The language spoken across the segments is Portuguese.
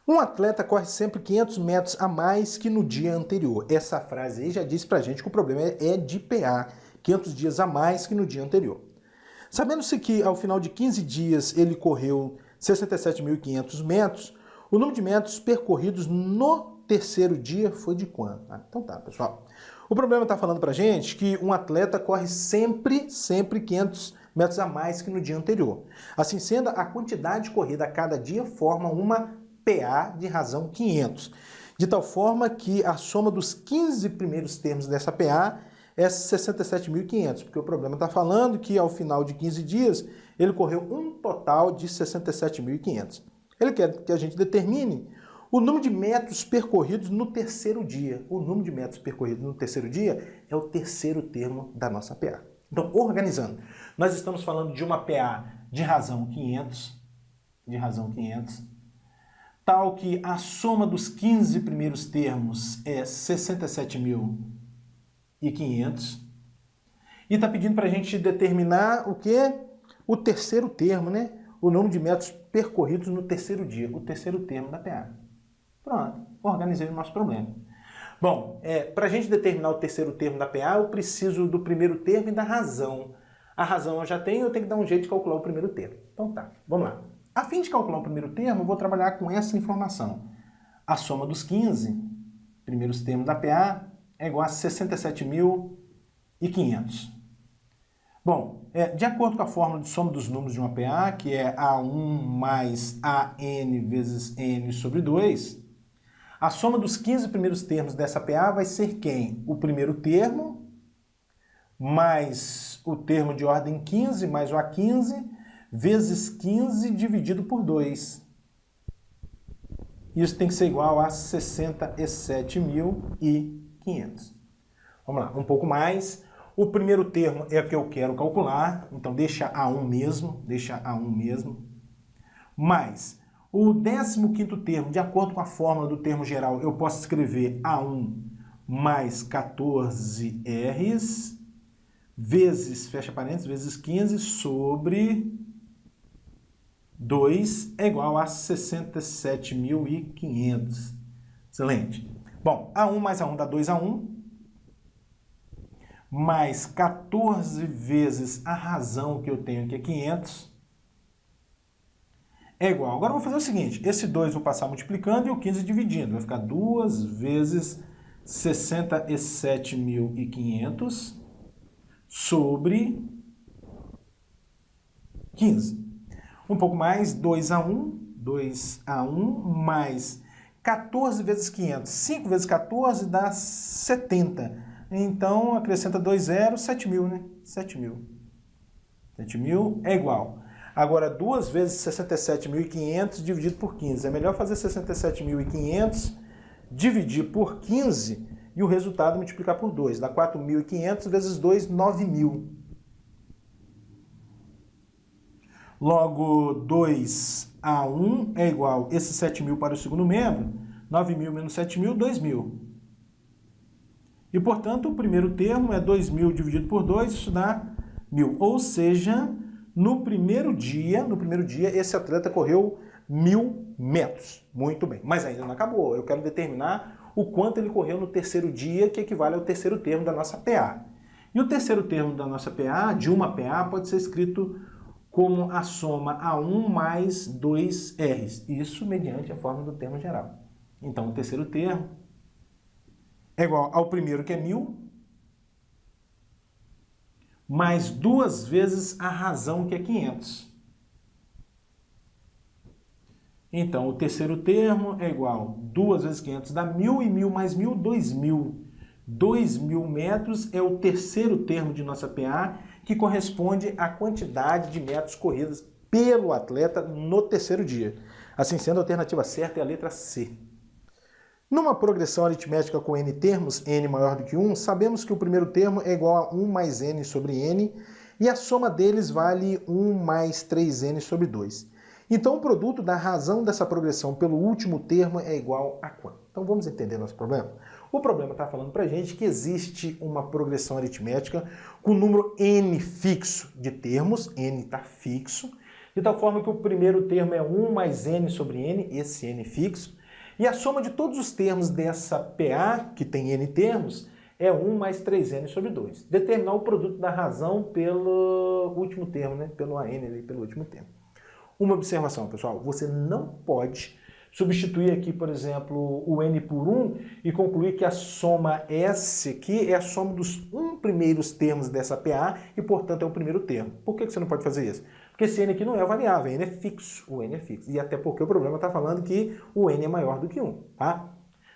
Um atleta corre sempre 500 metros a mais que no dia anterior. Essa frase aí já disse pra gente que o problema é de PA, 500 dias a mais que no dia anterior. Sabendo-se que ao final de 15 dias ele correu 67.500 metros, o número de metros percorridos no terceiro dia foi de quanto? Então tá, pessoal. O problema está falando pra gente que um atleta corre sempre 500 metros a mais que no dia anterior. Assim sendo, a quantidade corrida a cada dia forma uma PA de razão 500, de tal forma que a soma dos 15 primeiros termos dessa PA é 67.500, porque o problema está falando que ao final de 15 dias ele correu um total de 67.500. Ele quer que a gente determine o número de metros percorridos no terceiro dia. O número de metros percorridos no terceiro dia é o terceiro termo da nossa PA. Então, organizando, nós estamos falando de uma PA de razão 500, tal que a soma dos 15 primeiros termos é 67.500. E está pedindo para a gente determinar o quê? O terceiro termo, né? O número de metros percorridos no terceiro dia, o terceiro termo da PA. Pronto, organizei o nosso problema. Bom, para a gente determinar o terceiro termo da PA, eu preciso do primeiro termo e da razão. A razão eu já tenho que dar um jeito de calcular o primeiro termo. Então tá, vamos lá. A fim de calcular o primeiro termo, eu vou trabalhar com essa informação. A soma dos 15 primeiros termos da PA é igual a 67.500. Bom, de acordo com a fórmula de soma dos números de uma PA, que é A1 mais AN vezes N sobre 2, a soma dos 15 primeiros termos dessa PA vai ser quem? O primeiro termo, mais o termo de ordem 15, mais o A15, vezes 15 dividido por 2. Isso tem que ser igual a 67.500. Vamos lá, um pouco mais. O primeiro termo é o que eu quero calcular, então deixa A1 mesmo, mais o 15º termo, de acordo com a fórmula do termo geral, eu posso escrever A1 mais 14Rs, vezes, fecha parênteses, vezes 15 sobre 2 é igual a 67.500. Excelente. Bom, A1 mais A1 dá 2A1, mais 14 vezes a razão que eu tenho, que é 500, é igual. Agora eu vou fazer o seguinte, esse 2 eu vou passar multiplicando e o 15 dividindo. Vai ficar 2 vezes 67.500 sobre 15. Um pouco mais, 2A1, mais 14 vezes 500. 5 vezes 14 dá 70. Então, acrescenta 2 zeros, 7.000, né? 7.000. 7.000 é igual. Agora, 2 vezes 67.500 dividido por 15. É melhor fazer 67.500 dividir por 15 e o resultado multiplicar por 2. Dá 4.500 vezes 2, 9.000. Logo, 2A1 é igual esse 7.000 para o segundo membro. 9.000 menos 7.000, 2.000. E, portanto, o primeiro termo é 2.000 dividido por 2, isso dá 1.000. Ou seja, no primeiro dia, esse atleta correu 1.000 metros. Muito bem. Mas ainda não acabou. Eu quero determinar o quanto ele correu no terceiro dia, que equivale ao terceiro termo da nossa PA. E o terceiro termo da nossa PA, de uma PA, pode ser escrito como a soma A1 mais 2Rs. Isso mediante a fórmula do termo geral. Então, o terceiro termo é igual ao primeiro, que é 1.000, mais 2 vezes a razão, que é 500. Então, o terceiro termo é igual 2 vezes 500 dá 1.000, e 1.000 mais 1.000, 2.000. 2.000 metros é o terceiro termo de nossa PA, que corresponde à quantidade de metros corridos pelo atleta no terceiro dia. Assim sendo, a alternativa certa é a letra C. Numa progressão aritmética com n termos, n maior do que 1, sabemos que o primeiro termo é igual a 1 mais n sobre n, e a soma deles vale 1 mais 3n sobre 2. Então, o produto da razão dessa progressão pelo último termo é igual a quanto? Então, vamos entender nosso problema? O problema está falando para a gente que existe uma progressão aritmética com número n fixo de termos, n está fixo, de tal forma que o primeiro termo é 1 mais n sobre n, esse n fixo, e a soma de todos os termos dessa PA, que tem n termos, é 1 mais 3n sobre 2. Determinar o produto da razão pelo último termo, né? Pelo AN ali, pelo último termo. Uma observação, pessoal, você não pode substituir aqui, por exemplo, o n por 1 e concluir que a soma S aqui é a soma dos primeiros termos dessa PA e, portanto, é o primeiro termo. Por que você não pode fazer isso? Porque esse n aqui não é variável, n é fixo, o n é fixo. E até porque o problema está falando que o n é maior do que 1, tá?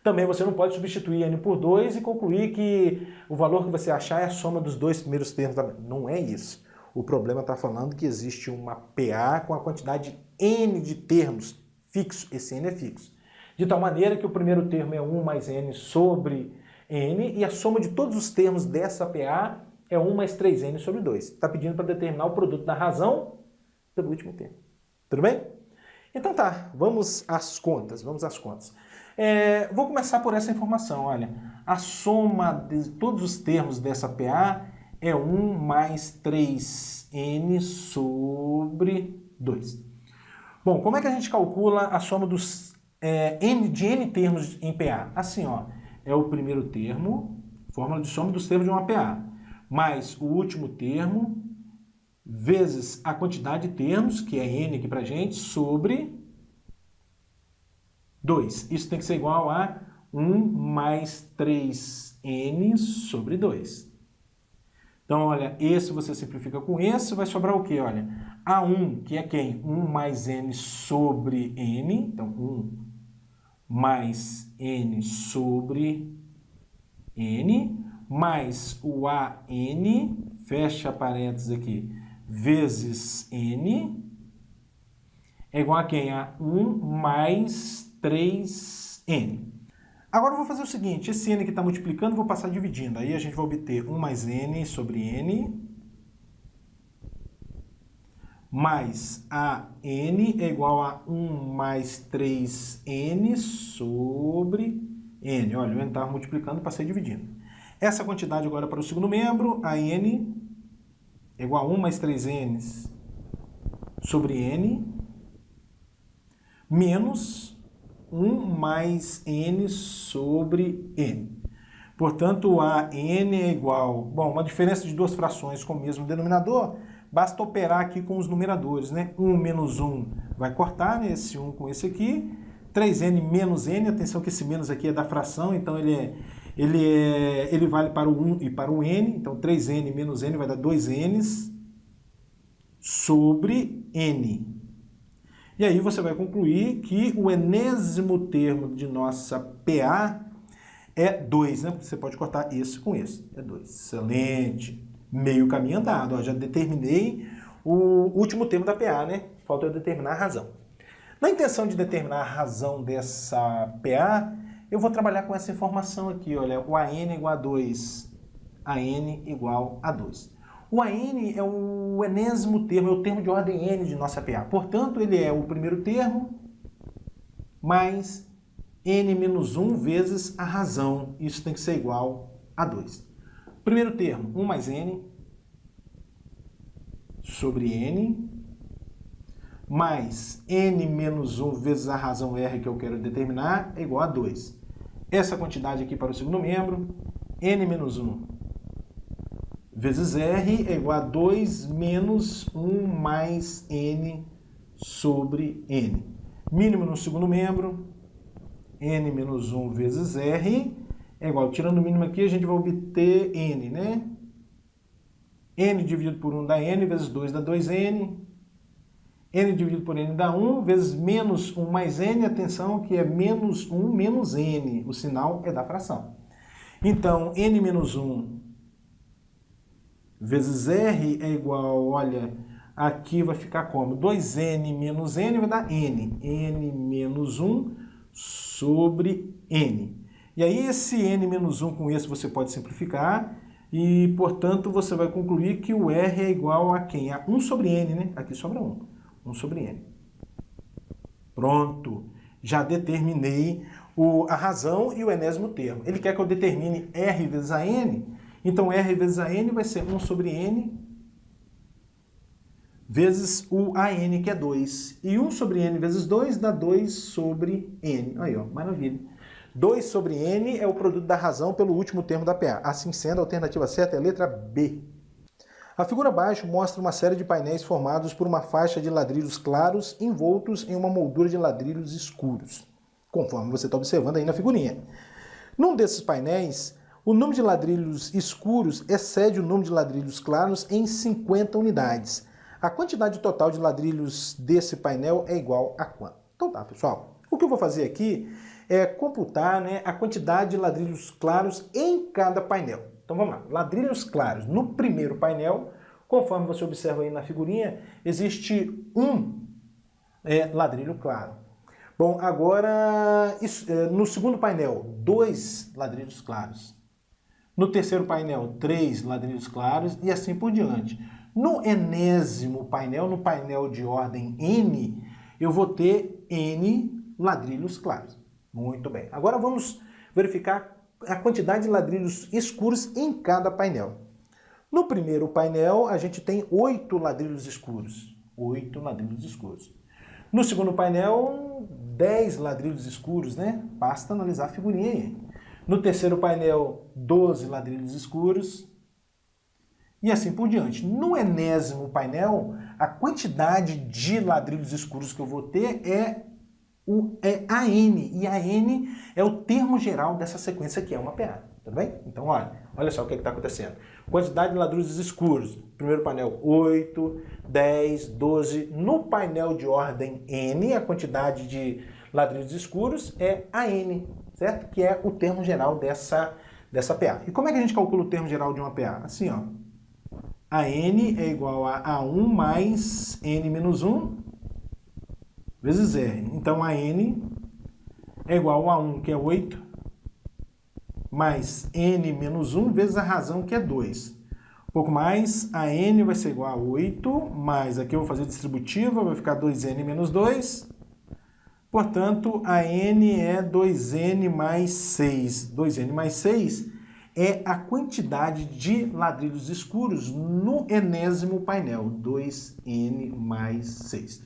Também você não pode substituir n por 2 e concluir que o valor que você achar é a soma dos dois primeiros termos. Não é isso. O problema está falando que existe uma PA com a quantidade n de termos fixo, esse n é fixo. De tal maneira que o primeiro termo é 1 mais n sobre n e a soma de todos os termos dessa PA é 1 mais 3n sobre 2. Está pedindo para determinar o produto da razão pelo último termo. Tudo bem? Então tá, vamos às contas, vou começar por essa informação, olha. A soma de todos os termos dessa PA é 1 mais 3n sobre 2. Bom, como é que a gente calcula a soma dos de n termos em PA? Assim, ó, é o primeiro termo, fórmula de soma dos termos de uma PA, mais o último termo, vezes a quantidade de termos, que é n aqui pra gente, sobre 2. Isso tem que ser igual a 1 mais 3n sobre 2. Então, olha, esse você simplifica com esse, vai sobrar o quê? Olha, A1, que é quem? 1 mais n sobre n, então 1 mais n sobre n, mais o AN, fecha parênteses aqui, vezes n, é igual a quem? A 1 mais 3n. Agora eu vou fazer o seguinte, esse n que está multiplicando, eu vou passar dividindo. Aí a gente vai obter 1 mais n sobre n, mais a n é igual a 1 mais 3n sobre n. Olha, o n estava multiplicando, passei dividindo. Essa quantidade agora para o segundo membro, a n é igual a 1 mais 3n sobre n, menos 1 mais n sobre n. Portanto, a n é igual... Bom, uma diferença de duas frações com o mesmo denominador, basta operar aqui com os numeradores, né? 1 menos 1 vai cortar, né? Esse 1 com esse aqui. 3n menos n, atenção que esse menos aqui é da fração, então ele vale para o 1 e para o n. Então, 3n menos n vai dar 2n's sobre n. E aí você vai concluir que o enésimo termo de nossa PA é 2, né? Porque você pode cortar esse com esse. É 2. Excelente. Meio caminho andado. Ó, já determinei o último termo da PA, né? Falta eu determinar a razão. Na intenção de determinar a razão dessa PA, eu vou trabalhar com essa informação aqui. Olha, o AN é igual a 2. AN igual a 2. O AN é o enésimo termo, é o termo de ordem n de nossa PA. Portanto, ele é o primeiro termo mais n menos 1 vezes a razão. Isso tem que ser igual a 2. Primeiro termo, 1 mais n sobre n, mais n menos 1 vezes a razão r que eu quero determinar, é igual a 2. Essa quantidade aqui para o segundo membro, n menos 1 vezes r é igual a 2 menos 1 mais n sobre n. Mínimo no segundo membro, n menos 1 vezes r é igual, tirando o mínimo aqui, a gente vai obter n, né? N dividido por 1 dá n, vezes 2 dá 2n. N dividido por n dá 1, vezes menos 1 mais n, atenção que é menos 1 menos n, o sinal é da fração. Então, n menos 1 vezes r é igual, olha, aqui vai ficar como? 2n menos n vai dar n. n menos 1 sobre n. E aí esse n menos 1 com esse você pode simplificar e, portanto, você vai concluir que o r é igual a quem? A 1 sobre n, né? Aqui sobra 1. 1 sobre n. Pronto. Já determinei a razão e o enésimo termo. Ele quer que eu determine r vezes a n. Então, r vezes a n vai ser 1 sobre n vezes o AN, que é 2. E 1 sobre N vezes 2 dá 2 sobre N. Aí, ó, maravilha. 2 sobre N é o produto da razão pelo último termo da PA. Assim sendo, a alternativa certa é a letra B. A figura abaixo mostra uma série de painéis formados por uma faixa de ladrilhos claros envoltos em uma moldura de ladrilhos escuros, conforme você está observando aí na figurinha. Num desses painéis, o número de ladrilhos escuros excede o número de ladrilhos claros em 50 unidades. A quantidade total de ladrilhos desse painel é igual a quanto? Então tá, pessoal. O que eu vou fazer aqui é computar, né, a quantidade de ladrilhos claros em cada painel. Então vamos lá. Ladrilhos claros. No primeiro painel, conforme você observa aí na figurinha, existe um ladrilho claro. Bom, agora no segundo painel, 2 ladrilhos claros. No terceiro painel, 3 ladrilhos claros e assim por diante. No enésimo painel, no painel de ordem N, eu vou ter N ladrilhos claros. Muito bem. Agora vamos verificar a quantidade de ladrilhos escuros em cada painel. No primeiro painel, a gente tem 8 ladrilhos escuros. 8 ladrilhos escuros. No segundo painel, 10 ladrilhos escuros, né? Basta analisar a figurinha aí. No terceiro painel, 12 ladrilhos escuros. E assim por diante. No enésimo painel, a quantidade de ladrilhos escuros que eu vou ter é AN. E AN é o termo geral dessa sequência que é uma PA. Tudo bem? Então, olha só o que está acontecendo. Quantidade de ladrilhos escuros. Primeiro painel, 8, 10, 12. No painel de ordem N, a quantidade de ladrilhos escuros é AN, certo? Que é o termo geral dessa PA. E como é que a gente calcula o termo geral de uma PA? Assim, ó. AN é igual a A1 mais N menos 1 vezes R. Então, AN é igual a 1, que é 8, mais N menos 1 vezes a razão, que é 2. Um pouco mais, a N vai ser igual a 8, mais aqui eu vou fazer distributiva, vai ficar 2N menos 2. Portanto, a N é 2N mais 6. 2N mais 6 é a quantidade de ladrilhos escuros no enésimo painel. 2N mais 6.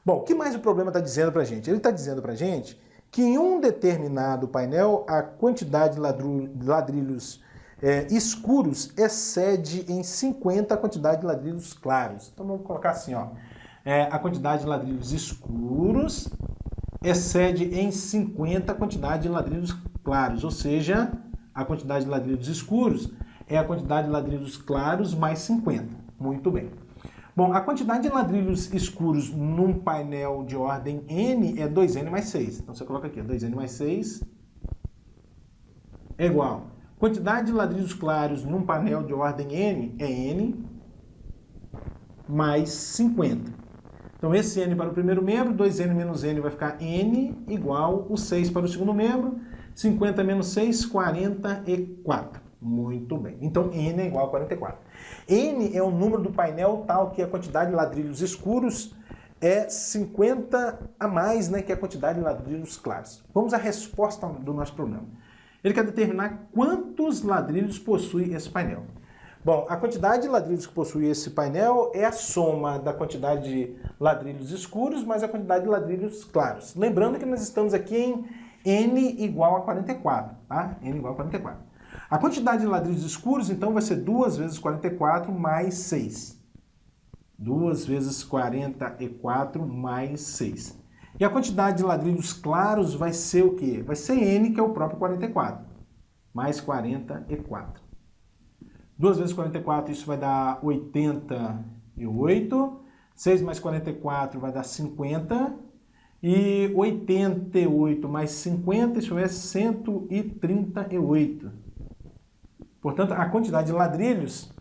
Bom, o que mais o problema está dizendo para a gente? Ele está dizendo para a gente que em um determinado painel a quantidade de ladrilhos escuros excede em 50 a quantidade de ladrilhos claros. Então vamos colocar assim, ó. A quantidade de ladrilhos escuros excede em 50 a quantidade de ladrilhos claros, ou seja, a quantidade de ladrilhos escuros é a quantidade de ladrilhos claros mais 50. Muito bem. Bom, a quantidade de ladrilhos escuros num painel de ordem N é 2N mais 6. Então você coloca aqui, 2N mais 6 é igual. Quantidade de ladrilhos claros num painel de ordem N é N mais 50. Então esse N para o primeiro membro, 2N menos N vai ficar N igual o 6 para o segundo membro, 50 menos 6, 44. Muito bem. Então, N é igual a 44. N é o número do painel tal que a quantade de ladrilhos escuros é 50 a mais, né, que a quantidade de ladrilhos claros. Vamos à resposta do nosso problema. Ele quer determinar quantos ladrilhos possui esse painel. Bom, a quantidade de ladrilhos que possui esse painel é a soma da quantidade de ladrilhos escuros mais a quantidade de ladrilhos claros. Lembrando que nós estamos aqui em N igual a 44, tá? N igual a 44. A quantidade de ladrilhos escuros, então, vai ser 2 vezes 44 mais 6. 2 vezes 44 mais 6. E a quantidade de ladrilhos claros vai ser o quê? Vai ser N, que é o próprio 44. Mais 44. 2 vezes 44, isso vai dar 88. 6 mais 44 vai dar 50. E 88 mais 50, isso é 138. Portanto, a quantidade de ladrilhos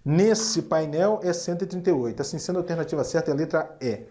nesse painel é 138. Assim sendo, a alternativa certa é a letra E.